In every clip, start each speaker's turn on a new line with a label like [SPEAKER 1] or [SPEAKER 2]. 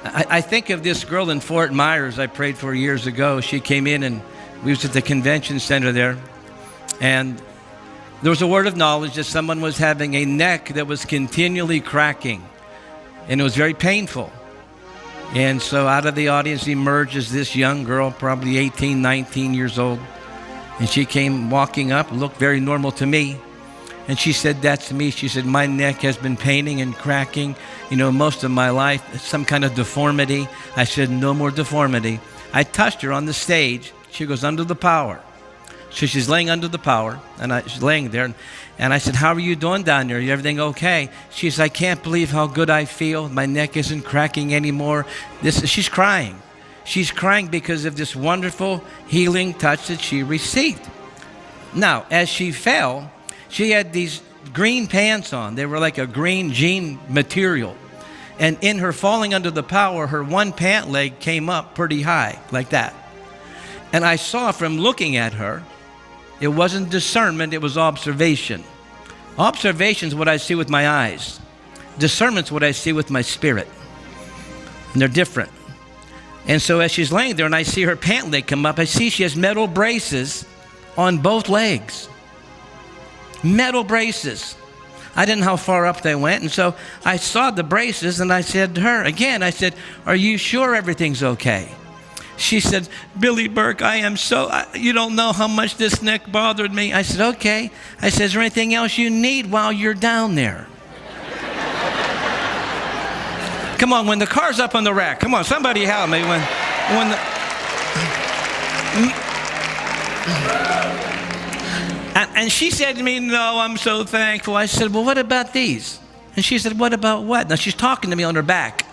[SPEAKER 1] I think of this girl in Fort Myers I prayed for years ago. She came in and we was at the convention center there. And there was a word of knowledge that someone was having a neck that was continually cracking. And it was very painful. And so out of the audience emerges this young girl, probably 18, 19 years old. And she came walking up, looked very normal to me. And she said that to me. She said, my neck has been paining and cracking, most of my life, some kind of deformity. I said, no more deformity. I touched her on the stage. She goes, under the power. So she's laying under the power, and she's laying there. And I said, how are you doing down there? Everything okay? She says, I can't believe how good I feel. My neck isn't cracking anymore. She's crying. She's crying because of this wonderful healing touch that she received. Now, as she fell, she had these green pants on. They were like a green jean material. And in her falling under the power, her one pant leg came up pretty high, like that. And I saw from looking at her, it wasn't discernment, it was observation. Observation is what I see with my eyes. Discernment's what I see with my spirit. And they're different. And so as she's laying there and I see her pant leg come up, I see she has metal braces on both legs. Metal braces. I didn't know how far up they went. And so I saw the braces and I said to her, again, I said, are you sure everything's okay? She said, Billy Burke, you don't know how much this neck bothered me. I said, okay. I said, is there anything else you need while you're down there? Come on, when the car's up on the rack, come on, somebody help me. And she said to me, no, I'm so thankful. I said, well, what about these? And she said, what about what? Now she's talking to me on her back.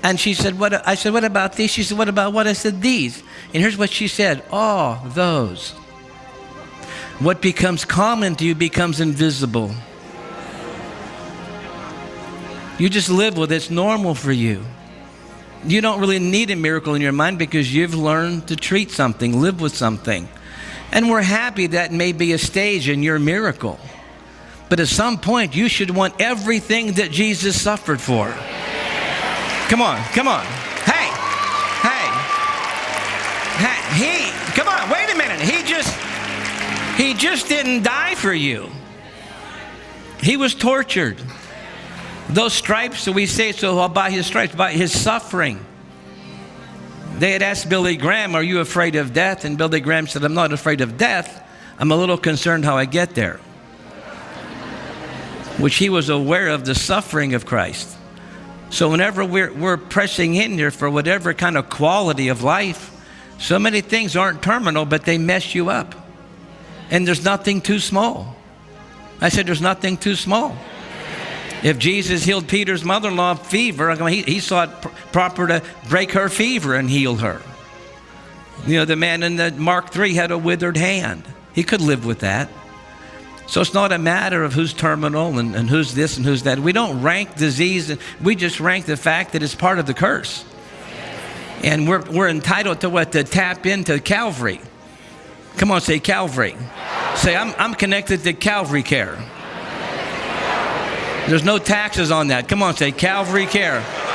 [SPEAKER 1] And she said, what? I said, what about these? She said, what about what? I said, these. And here's what she said, oh, those. What becomes common to you becomes invisible. You just live with it. It's normal for you. You don't really need a miracle in your mind because you've learned to treat something, live with something. And we're happy that may be a stage in your miracle. But at some point, you should want everything that Jesus suffered for. Come on. Hey, come on, wait a minute. He just didn't die for you. He was tortured. Those stripes that we say, so by his stripes, by his suffering. They had asked Billy Graham, are you afraid of death? And Billy Graham said, I'm not afraid of death. I'm a little concerned how I get there. Which he was aware of the suffering of Christ. So whenever we're pressing in here for whatever kind of quality of life, so many things aren't terminal, but they mess you up. And there's nothing too small. I said, there's nothing too small. If Jesus healed Peter's mother-in-law of fever, he saw it proper to break her fever and heal her. The man in the Mark 3 had a withered hand. He could live with that. So it's not a matter of who's terminal and who's this and who's that. We don't rank disease. We just rank the fact that it's part of the curse. And we're entitled to what? To tap into Calvary. Come on, say Calvary. Say, I'm connected to Calvary Care. There's no taxes on that. Come on, say Calvary Care.